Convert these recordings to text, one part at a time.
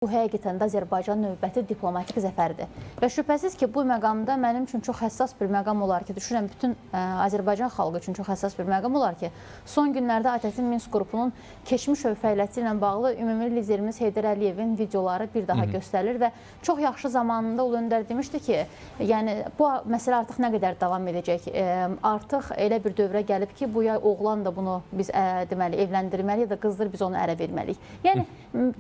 Bu həqiqətən də Azərbaycan növbəti diplomatik zəfərdir. Və şübhəsiz ki, bu məqamda mənim üçün çox həssas bir məqam olar ki, düşünürəm bütün Azərbaycan xalqı üçün çox həssas bir məqam olar ki, son günlərdə ATƏT-in Minsk qrupunun keçmiş fəaliyyəti ilə bağlı ümumi liderimiz Heydər Əliyevin videoları bir daha göstərilir və çox yaxşı zamanında Ulu Öndər demişdi ki, yəni bu məsələ artıq nə qədər davam edəcək? Artıq elə bir dövrə gəlib ki, bu ya oğlan da bunu biz deməli evləndirməli ya da qızdır biz onu ərə verməliyik. Yəni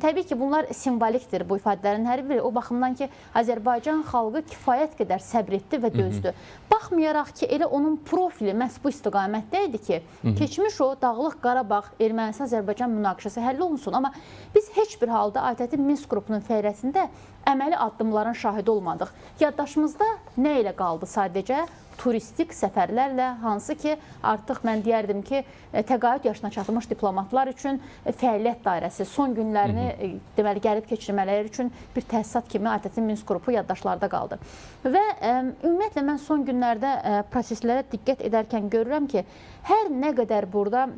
təbii ki, bunlar simvolikdir bu ifadələrin hər biri. O baxımdan ki, Azərbaycan xalqı kifayət qədər səbr etdi və dözdü. Baxmayaraq ki, elə onun profili məhz bu istiqamətdə idi ki, keçmiş o Dağlıq Qarabağ, Ermənistan-Azərbaycan münaqişəsi həll olunsun. Amma biz heç bir halda ATƏT-in Minsk qrupunun fəaliyyətində əməli addımların şahidi olmadıq. Yaddaşımızda nə ilə qaldı sadəcə? Turistik səfərlərlə, hansı ki, artıq mən deyərdim ki, təqaüd yaşına çatmış diplomatlar üçün fəaliyyət dairəsi, son günlərini deməli, gəlib keçirmələri üçün bir təsisat kimi ATƏT-in Minsk qrupu yaddaşlarda qaldı. Və ümumiyyətlə, mən son günlərdə proseslərə diqqət edərkən görürəm ki, hər nə qədər burada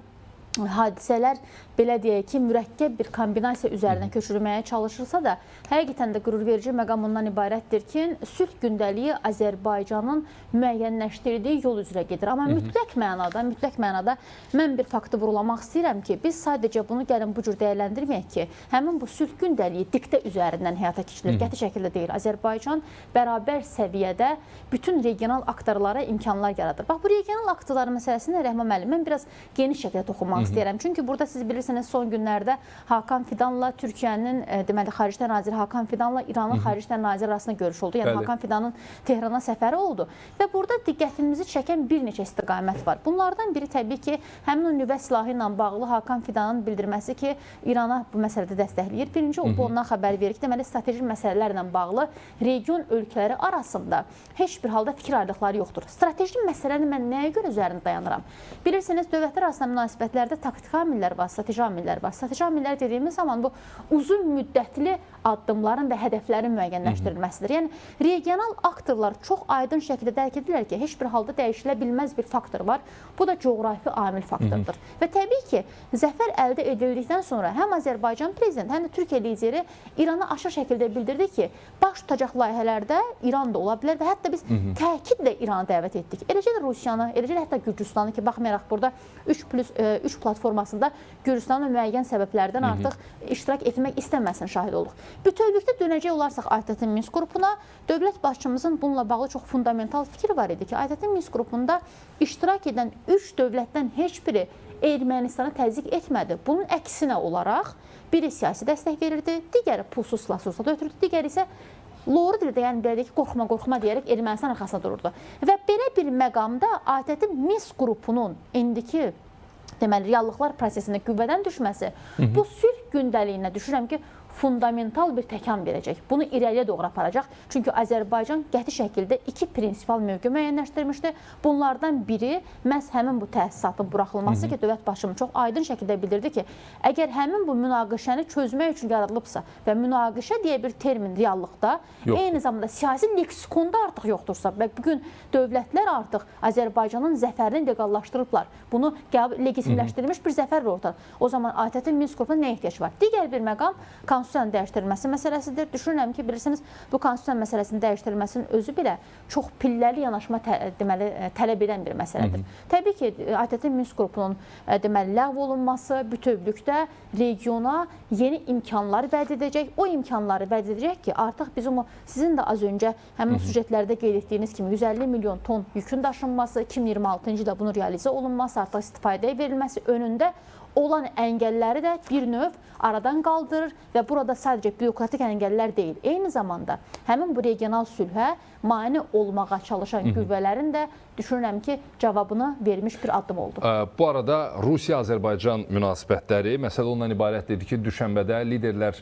hadisələr, belə deyək ki, mürəkkəb bir kombinasiya üzərinə köçürülməyə çalışırsa da, həqiqətən də qürurverici məqam ondan ibarətdir ki, sülh gündəliyi Azərbaycanın müəyyənləşdirdiyi yol üzrə gedir. Amma mütləq mənada mən bir faktı vurulamaq istəyirəm ki, biz sadəcə bunu gəlin bu cür dəyərləndirməyək ki, həmin bu sülh gündəliyi diktə üzərindən həyata keçirilir. Qəti şəkildə deyil. Azərbaycan bərabər səviyyədə bütün regional aktorlara imkanlar yaradır. Bax, bu regional aktorlar məsələsində Rəhman müəllim, mən biraz geniş şəkildə toxunmaq istəyirəm. Çünki burada siz bilirsiniz, son günlərdə Hakan Fidanla Türkiyənin, deməli, Xarici İşlər Naziri Hakan Fidanla İranın Xarici İşlər Naziri arasında görüş oldu. Yəni, Hakan Fidanın Tehrana səfəri oldu. Və burada diqqətimizi çəkən bir neçə istiqamət var. Bunlardan biri təbii ki, həmin o nüvə silahı ilə bağlı Hakan Fidanın bildirməsi ki, İrana bu məsələdə dəstəkləyir. Birinci, o ondan xəbər verir ki, deməli, strateji məsələlərlə bağlı region ölkələri arasında heç bir halda fikir ayrılıqları yoxdur. Strateji məsələni mən nəyə görə üzərində dayanıram? Bilirsiniz, dövlətlər arasında münasibətlərdə taktiki amillər var, strateji amillər var. Strateji amillər dediyimiz zaman bu uzun müddətli addımların və hədəflərin müəyyənləşdirilməsidir. Yəni, regional aktorlar çox aydın şəkildə dərk edirlər ki, heç bir halda dəyişilə bilməz bir faktor var. Bu da coğrafi amil faktordur. Və təbii ki, zəfər əldə edildikdən sonra həm Azərbaycan prezidenti, həm də Türkiyə lideri İrana açıq şəkildə bildirdi ki, baş tutacaq layihələrdə İran da ola bilər və hətta biz təkidlə İranı dəvət etdik. Eləcə də Rusiyanı, eləcə də hətta Gürcüstanı ki, baxmayaraq burada 3+3 platformasında Gürcüstanın müəyyən səbəblərdən artıq iştirak etmək istəməsini şahid olduq. Bütövlükdə dönəcək olaraq ATƏT-in Minsk qrupuna, dövlət başçımızın bununla bağlı çox fundamental fikri var idi ki, ATƏT-in Minsk qrupunda iştirak edən 3 dövlətdən heç biri Ermənistana təzyiq etmədi. Bunun əksinə olaraq biri siyasi dəstək verirdi, digəri pulsuz silahsızlıqda ötürdü, digəri isə loru dildə, yəni belə deyək ki, qorxma deyərək Ermənistan arxasında dururdu. Və belə bir məqamda ATƏT-in Minsk qrupunun indiki deməli, reallıqlar prosesində qüvvədən düşməsi bu sülh gündəliyinə düşünürəm ki, fundamental bir təkan verəcək. Bunu irəliyə doğru aparacaq. Çünki Azərbaycan qəti şəkildə 2 prinsipal mövqe müəyyənləşdirmişdi. Bunlardan biri məhz həmin bu təsisatın buraxılması ki, dövlət başçımız çox aydın şəkildə bildirdi ki, əgər həmin bu münaqişəni çözmək üçün yaradılıbsa və münaqişə deyə bir termin reallıqda, eyni zamanda siyasi leksikonda artıq yoxdursa və bugün dövlətlər artıq Azərbaycanın zəfərini legallaşdırıblar. Bunu legitimləşdirilmiş bir zəfər ortadır. O zaman ATƏT-in Minsk qrupuna nə ehtiyac var? Digər bir məqam konstitusiyanın dəyişdirilməsi məsələsidir. Düşünürəm ki, bilirsiniz, bu konstitusiyanın məsələsinin dəyişdirilməsinin özü belə çox pilləli yanaşma tələb edən bir məsələdir. Təbii ki, ATƏT-in Minsk qrupunun deməli, ləğv olunması bütövlükdə regiona yeni imkanlar vəd edəcək. O imkanları vəd edəcək ki, artıq bizim sizin də az öncə həmin sujetlərdə qeyd etdiyiniz kimi 150 milyon ton yükün daşınması, 2026-cı ildə bunun realizə olunması, artıq istifadəyə verilməsi önündə olan əngəlləri də bir növ aradan qaldırır və burada sadəcə bürokratik əngəllər deyil, eyni zamanda həmin bu regional sülhə mane olmağa çalışan qüvvələrin də düşünürəm ki, cavabını vermiş bir addım oldu. Bu arada Rusiya-Azərbaycan münasibətləri məsələ ondan ibarətdir ki, düşənbədə liderlər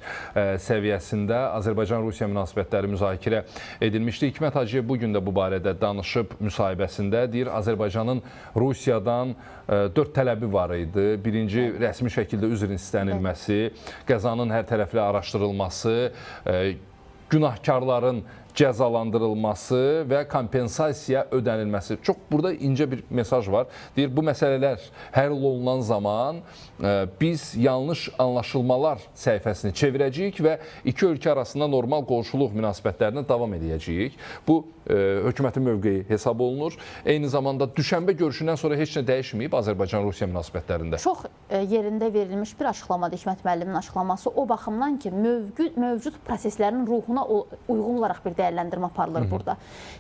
səviyyəsində Azərbaycan-Rusiya münasibətləri müzakirə edilmişdi. Hikmət Hacıyev bugün də bu barədə danışıb müsahibəsində deyir, Azərbaycanın Rusiyadan 4 tələbi var idi. Birinci, rəsmi şəkildə üzr istənilməsi, qəzanın hər tərəfli araşdırılması, günahkarların cəzalandırılması və kompensasiya ödənilməsi. Çox burada incə bir mesaj var. Deyir, bu məsələlər həll olunan zaman biz yanlış anlaşılmalar səhifəsini çevirəcəyik və iki ölkə arasında normal qonşuluq münasibətlərinə davam edəcəyik. Bu hökumətin mövqeyi hesab olunur. Eyni zamanda düşənbə görüşündən sonra heç nə dəyişməyib Azərbaycan-Rusiya münasibətlərində. Çox yerində verilmiş bir açıqlamadır Hikmət müəllimin açıqlaması. O baxımdan ki, mövcud proseslərin ruhuna uyğun olaraq bir dəyərləndirmə aparılır burada.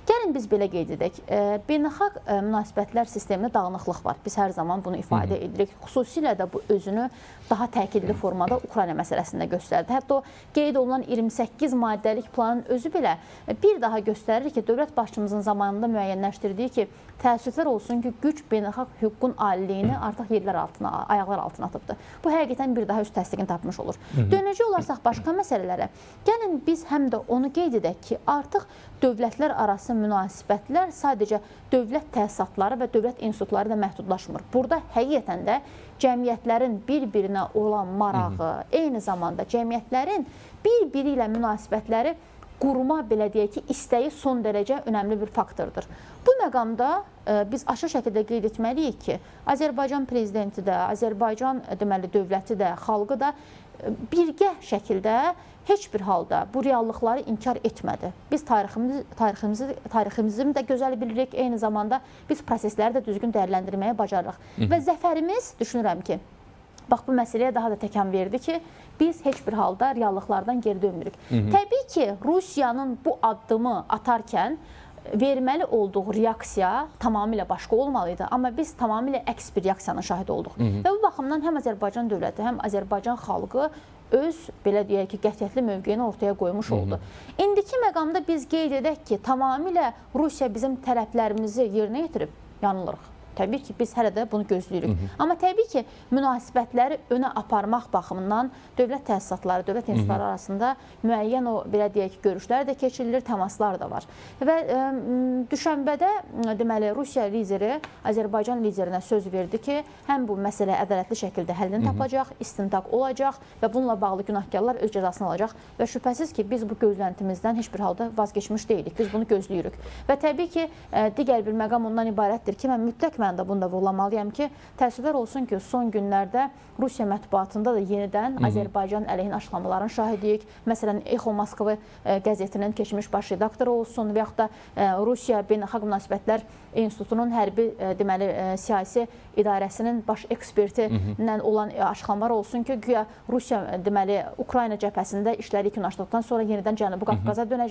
Gəlin biz belə qeyd edək. Beynəlxalq münasibətlər sistemində dağınıqlıq var. Biz hər zaman bunu ifadə edirik. Xüsusilə də bu özünü daha təkidli formada Ukrayna məsələsində göstərdi. Hətta o qeyd olunan 28 maddəlik planın özü belə bir daha göstərir ki, dövlət başçımızın zamanında müəyyənləşdirdiyi ki, təəssüflər olsun ki, güc beynəlxalq hüququn aliliyini artıq ayaqlar altına atıbdır. Bu həqiqətən bir daha öz təsdiqini tapmış olur. Dönəcək olaraq başqa məsələlərə, gəlin biz həm də onu qeyd edək ki, artıq dövlətlər arası münasibətlər sadəcə dövlət təsisatları və dövlət institutları da məhdudlaşmır. Burada həqiqətən də cəmiyyətlərin bir-birinə olan marağı, eyni zamanda cəmiyyətlərin bir-biri ilə münasibətləri qurma, belə deyək ki, istəyi son dərəcə önəmli bir faktordur. Bu məqamda biz açıq şəkildə qeyd etməliyik ki, Azərbaycan prezidenti də, Azərbaycan deməli dövləti də, xalqı da birgə şəkildə heç bir halda bu reallıqları inkar etmədi. Biz tariximizi də gözəl bilirik, eyni zamanda biz prosesləri də düzgün dəyərləndirməyə bacarırıq. Və zəfərimiz, düşünürəm ki, bax bu məsələyə daha da təkan verdi ki, biz heç bir halda reallıqlardan geri dönmürük. Təbii ki, Rusiyanın bu addımı atarkən verməli olduğu reaksiya tamamilə başqa olmalıydı. Amma biz tamamilə əks bir reaksiyanın şahidi olduq. Və bu baxımdan həm Azərbaycan dövləti, həm Azərbaycan xalqı öz, belə deyək ki, qətiyyətli mövqeyini ortaya qoymuş oldu. İndiki məqamda biz qeyd edək ki, tamamilə Rusiya bizim tələblərimizi yerinə yetirib, yanılırıq. Təbii ki, biz hələ də bunu gözləyirik. Amma təbii ki, münasibətləri önə aparmaq baxımından dövlət təsisatları, dövlət institutları arasında müəyyən o, belə deyək ki, görüşlər də keçirilir, təmaslar da var. Və düşənbədə, deməli, Rusiya lideri Azərbaycan liderinə söz verdi ki, həm bu məsələ ədalətli şəkildə həllini tapacaq, istintaq olacaq və bununla bağlı günahkarlar öz cəzasını alacaq. Və şübhəsiz ki, biz bu gözləntimizdən heç bir halda vazgeçmiş deyilik, biz bunu gözləyirik. Və təbii ki, digər bir məqam ondan ibarətdir ki, mən mütləq mən də bunu da vurğulamalıyam ki, təəssüflər olsun ki, son günlərdə Rusiya mətbuatında da yenidən Azərbaycan əleyhinə açıqlamaların şahidiyik. Məsələn, Echo Moskva qəzetinin keçmiş baş redaktoru olsun və yaxud da Rusiya Beynəlxalq Münasibətlər İnstitutunun hərbi, deməli, siyasi idarəsinin baş ekspertilə olan açıqlamalar olsun ki, güya Rusiya, deməli, Ukrayna cəbhəsində işləri yekunlaşdıqdan sonra yenidən Cənubi Qafqaza dönəcək.